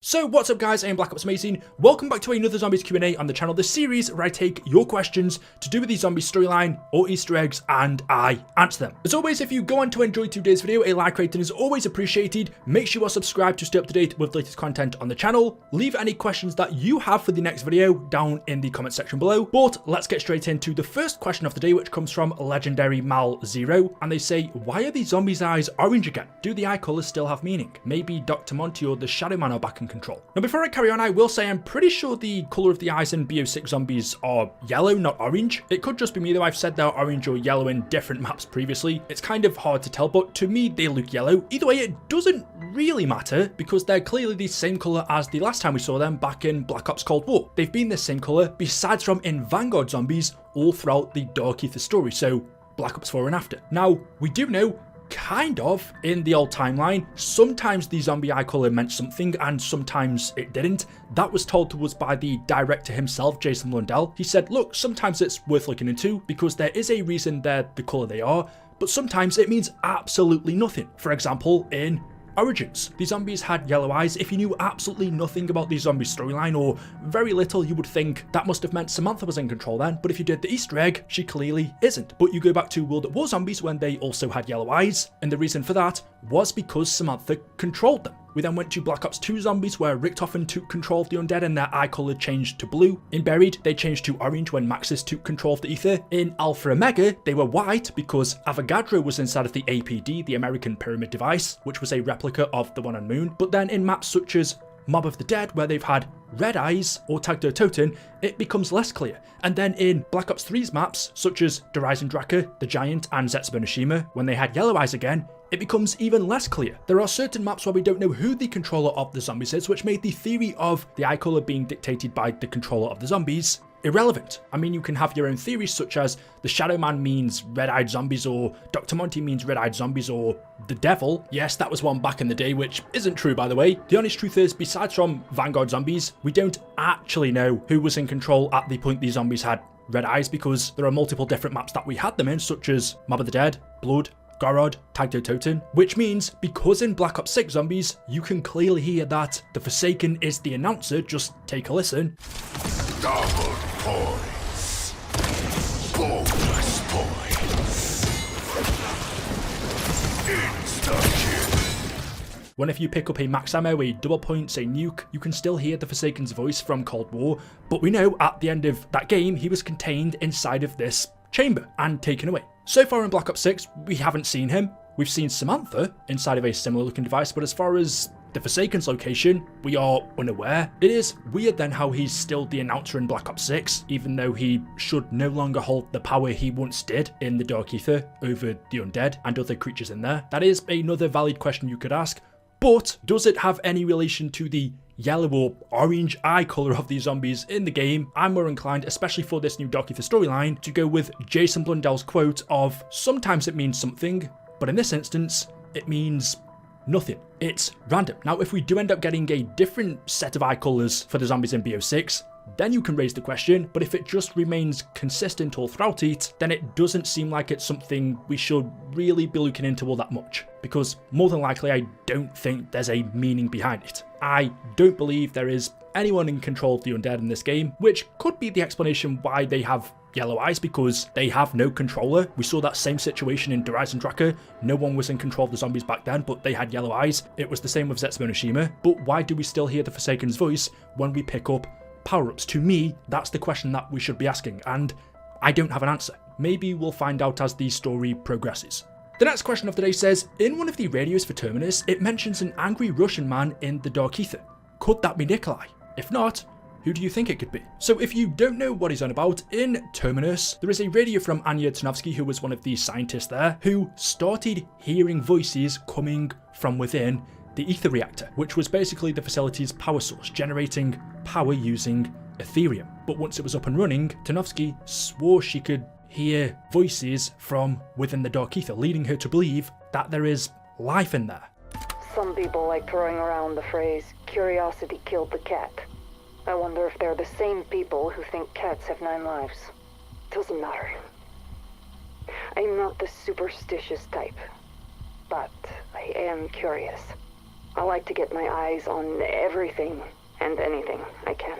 So what's up guys, I am Black Ops Amazing. Welcome back to another Zombies Q&A on the channel, the series where I take your questions to do with the zombie storyline or Easter eggs and I answer them. As always, if you go on to enjoy today's video, a like rating is always appreciated. Make sure you are subscribed to stay up to date with the latest content on the channel. Leave any questions that you have for the next video down in the comment section below. But let's get straight into the first question of the day, which comes from Legendary Mal0, and they say, why are the zombies' eyes orange again? Do the eye colours still have meaning? Maybe Dr. Monty or the Shadow Man are back in control. Now before I carry on, I will say I'm pretty sure the colour of the eyes in BO6 zombies are yellow, not orange. It could just be me though, I've said they're orange or yellow in different maps previously. It's kind of hard to tell, but to me they look yellow. Either way, it doesn't really matter because they're clearly the same colour as the last time we saw them back in Black Ops Cold War. They've been the same colour besides from in Vanguard zombies all throughout the Dark Aether story, so Black Ops 4 and after. Now, we do know kind of in the old timeline, sometimes the zombie eye colour meant something and sometimes it didn't. That was told to us by the director himself, Jason Blundell. He said, look, sometimes it's worth looking into because there is a reason they're the colour they are, but sometimes it means absolutely nothing. For example, in Origins, the zombies had yellow eyes. If you knew absolutely nothing about the zombie storyline or very little, you would think that must have meant Samantha was in control then, but if you did the Easter egg, she clearly isn't. But you go back to World at War zombies when they also had yellow eyes, and the reason for that was because Samantha controlled them. We then went to Black Ops 2 zombies where Richtofen took control of the undead and their eye colour changed to blue. In Buried, they changed to orange when Maxis took control of the Aether. In Alpha Omega, they were white because Avogadro was inside of the APD, the American Pyramid device, which was a replica of the one on Moon. But then in maps such as Mob of the Dead, where they've had red eyes, or Tag der Toten, it becomes less clear. And then in Black Ops 3's maps, such as Der Eisendrache, The Giant, and Zetsubo when they had yellow eyes again, it becomes even less clear. There are certain maps where we don't know who the controller of the zombies is, which made the theory of the eye colour being dictated by the controller of the zombies irrelevant. I mean, you can have your own theories such as the Shadow Man means red-eyed zombies, or Dr. Monty means red-eyed zombies, or the devil. Yes, that was one back in the day, which isn't true by the way. The honest truth is, besides from Vanguard zombies, we don't actually know who was in control at the point these zombies had red eyes, because there are multiple different maps that we had them in, such as Mob of the Dead, Blood, Gorod, Tag der Toten, which means because in Black Ops 6 zombies, you can clearly hear that the Forsaken is the announcer. Just take a listen. Double points. Bonus points. Insta-kill. Whenever you pick up a max ammo, a double points, a nuke, you can still hear the Forsaken's voice from Cold War, but we know at the end of that game, he was contained inside of this chamber and taken away. So far in Black Ops 6, we haven't seen him. We've seen Samantha inside of a similar looking device, but as far as the Forsaken's location, we are unaware. It is weird then how he's still the announcer in Black Ops 6, even though he should no longer hold the power he once did in the Dark Aether over the undead and other creatures in there. That is another valid question you could ask, but does it have any relation to the yellow or orange eye colour of these zombies in the game? I'm more inclined, especially for this new Dark Aether storyline, to go with Jason Blundell's quote of, sometimes it means something, but in this instance, it means nothing. It's random. Now, if we do end up getting a different set of eye colours for the zombies in BO6, then you can raise the question, but if it just remains consistent all throughout it, then it doesn't seem like it's something we should really be looking into all that much, because more than likely I don't think there's a meaning behind it. I don't believe there is anyone in control of the undead in this game, which could be the explanation why they have yellow eyes, because they have no controller. We saw that same situation in Der Eisendrache. No one was in control of the zombies back then, but they had yellow eyes. It was the same with Zetsubo. But why do we still hear the Forsaken's voice when we pick up power-ups? To me, that's the question that we should be asking, and I don't have an answer. Maybe we'll find out as the story progresses. The next question of the day says, in one of the radios for Terminus, it mentions an angry Russian man in the Dark Aether. Could that be Nikolai? If not, who do you think it could be? So if you don't know what he's on about, in Terminus, there is a radio from Anya Tarnowski, who was one of the scientists there, who started hearing voices coming from within the Aether reactor, which was basically the facility's power source, generating power using Ethereum. But once it was up and running, Tarnowski swore she could hear voices from within the Dark Aether, leading her to believe that there is life in there. Some people like throwing around the phrase, curiosity killed the cat. I wonder if they're the same people who think cats have 9 lives. Doesn't matter. I'm not the superstitious type, but I am curious. I like to get my eyes on everything and anything I can.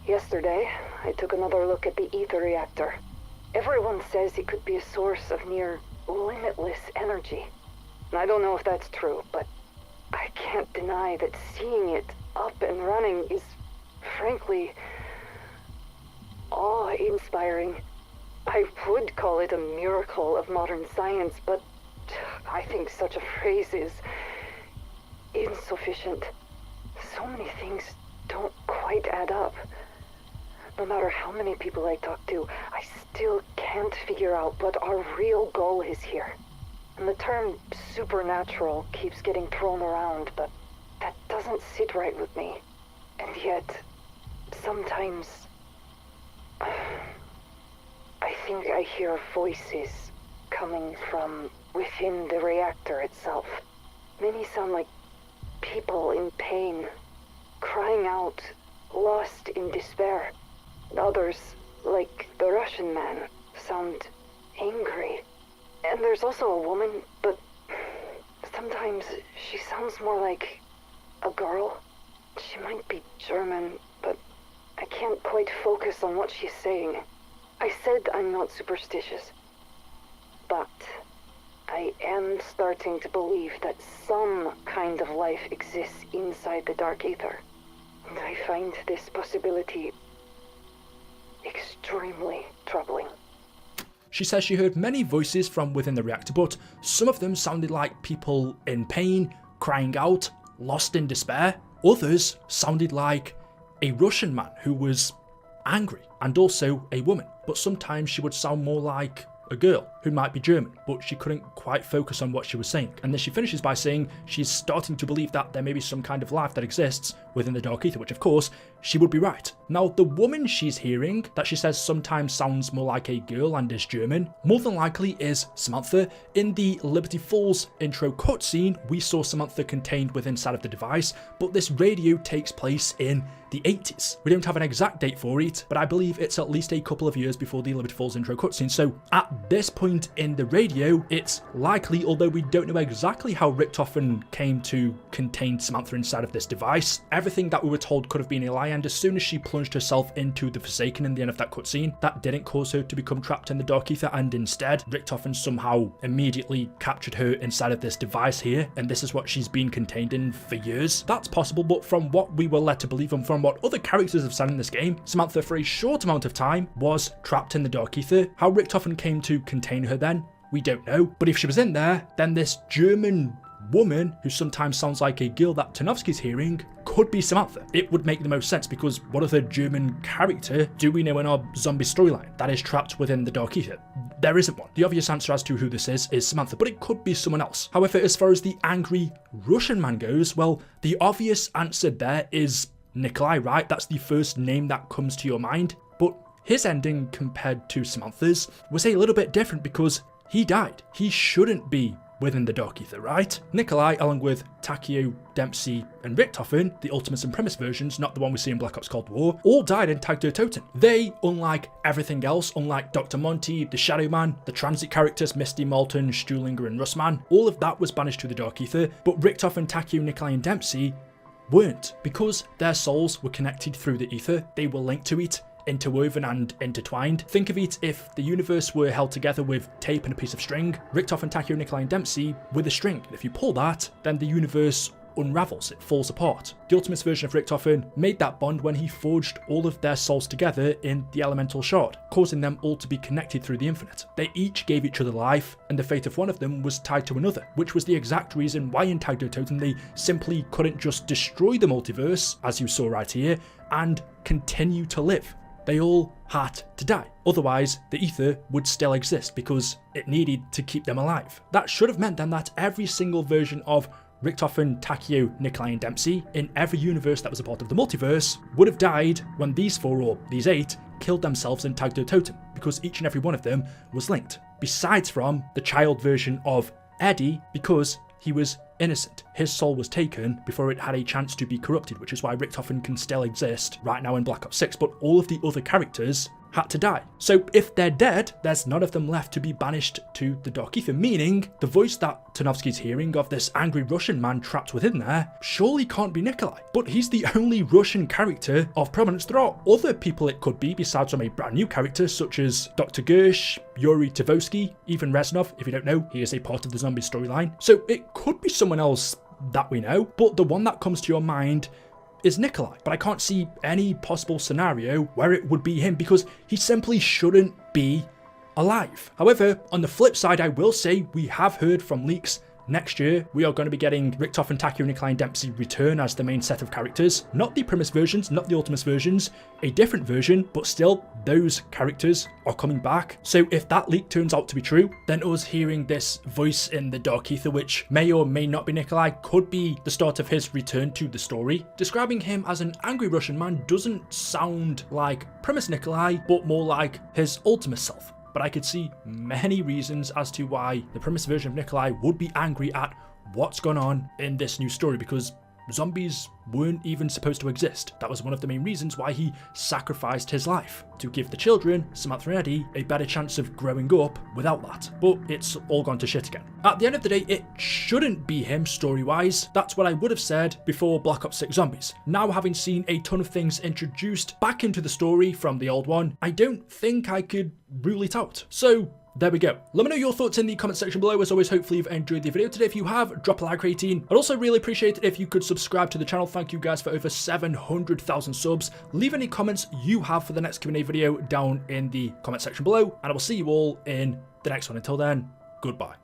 Yesterday, I took another look at the Aether reactor. Everyone says it could be a source of near limitless energy. I don't know if that's true, but I can't deny that seeing it up and running is, frankly, awe-inspiring. I would call it a miracle of modern science, but I think such a phrase is insufficient. So many things don't quite add up. No matter how many people I talk to, I still can't figure out what our real goal is here. And the term supernatural keeps getting thrown around, but that doesn't sit right with me. And yet, sometimes I think I hear voices coming from within the reactor itself. Many sound like people in pain, crying out, lost in despair. Others, like the Russian man, sound angry. And there's also a woman, but sometimes she sounds more like a girl. She might be German, but I can't quite focus on what she's saying. I said I'm not superstitious, but I am starting to believe that some kind of life exists inside the dark ether. And I find this possibility extremely troubling. She says she heard many voices from within the reactor, but some of them sounded like people in pain, crying out, lost in despair. Others sounded like a Russian man who was angry, and also a woman, but sometimes she would sound more like a girl who might be German, but she couldn't quite focus on what she was saying. And then she finishes by saying she's starting to believe that there may be some kind of life that exists within the dark ether, which of course she would be right. Now, the woman she's hearing, that she says sometimes sounds more like a girl and is German, more than likely is Samantha. In the Liberty Falls intro cutscene, we saw Samantha contained within inside of the device, but this radio takes place in the 80s. We don't have an exact date for it, but I believe it's at least a couple of years before the Liberty Falls intro cutscene. So at this point in the radio, it's likely, although we don't know exactly how Richtofen came to contain Samantha inside of this device, everything that we were told could have been a lie, and as soon as she plunged herself into the Forsaken in the end of that cutscene, that didn't cause her to become trapped in the dark ether, and instead Richtofen somehow immediately captured her inside of this device here, and this is what she's been contained in for years. That's possible, but from what we were led to believe and from what other characters have said in this game, Samantha for a short amount of time was trapped in the dark ether. How Richtofen came to contain her then, we don't know, but if she was in there, then this German woman, who sometimes sounds like a girl that Tarnowski's hearing, could be Samantha. It would make the most sense, because what other German character do we know in our zombie storyline that is trapped within the dark ether? There isn't one. The obvious answer as to who this is Samantha, but it could be someone else. However, as far as the angry Russian man goes, well, the obvious answer there is Nikolai, right? That's the first name that comes to your mind, but his ending compared to Samantha's was a little bit different because he died. He shouldn't be within the dark ether, right? Nikolai, along with Takeo, Dempsey, and Richtofen, the Ultimates and Premise versions, not the one we see in Black Ops Cold War, all died in Tag der Toten. They, unlike everything else, unlike Dr. Monty, the Shadow Man, the transit characters, Misty, Malton, Stuhlinger, and Russman, all of that was banished to the dark ether, but Richtofen, Takeo, Nikolai, and Dempsey weren't, because their souls were connected through the ether. They were linked to it, interwoven and intertwined. Think of it if the universe were held together with tape and a piece of string. Richtofen, Takeo, Nikolai, and Dempsey were the string. If you pull that, then the universe unravels, it falls apart. The Ultimates version of Richtofen made that bond when he forged all of their souls together in the elemental shard, causing them all to be connected through the infinite. They each gave each other life, and the fate of one of them was tied to another, which was the exact reason why in Tag der Toten they simply couldn't just destroy the multiverse, as you saw right here, and continue to live. They all had to die. Otherwise, the ether would still exist because it needed to keep them alive. That should have meant then that every single version of Richtofen, Takeo, Nikolai, and Dempsey in every universe that was a part of the multiverse would have died when these 4 or these 8 killed themselves in Tag der Toten, because each and every one of them was linked. Besides from the child version of Eddie, because he was innocent. His soul was taken before it had a chance to be corrupted, which is why Richtofen can still exist right now in Black Ops 6, but all of the other characters had to die. So if they're dead, there's none of them left to be banished to the Dark Aether, meaning the voice that Tarnowski's hearing of this angry Russian man trapped within there surely can't be Nikolai. But he's the only Russian character of prominence. There are other people it could be besides from a brand new character such as Dr. Gersh, Yuri Tavosky, even Reznov. If you don't know, he is a part of the zombie storyline. So it could be someone else that we know, but the one that comes to your mind is Nikolai. But I can't see any possible scenario where it would be him because he simply shouldn't be alive. However, on the flip side, I will say we have heard from leaks next year we are going to be getting Richtof and Taku, Nikolai and Dempsey return as the main set of characters. Not the Primus versions, not the Ultimus versions, a different version, but still those characters are coming back. So if that leak turns out to be true, then us hearing this voice in the Dark Aether, which may or may not be Nikolai, could be the start of his return to the story. Describing him as an angry Russian man doesn't sound like Primus Nikolai, but more like his Ultimus self. But I could see many reasons as to why the Primus version of Nikolai would be angry at what's gone on in this new story, because zombies weren't even supposed to exist. That was one of the main reasons why he sacrificed his life, to give the children, Samantha and Eddie, a better chance of growing up without that. But it's all gone to shit again. At the end of the day, it shouldn't be him story-wise. That's what I would have said before Black Ops 6 Zombies. Now, having seen a ton of things introduced back into the story from the old one, I don't think I could rule it out. So there we go. Let me know your thoughts in the comment section below. As always, hopefully you've enjoyed the video today. If you have, drop a like rating. I'd also really appreciate it if you could subscribe to the channel. Thank you guys for over 700,000 subs. Leave any comments you have for the next Q&A video down in the comment section below, and I will see you all in the next one. Until then, goodbye.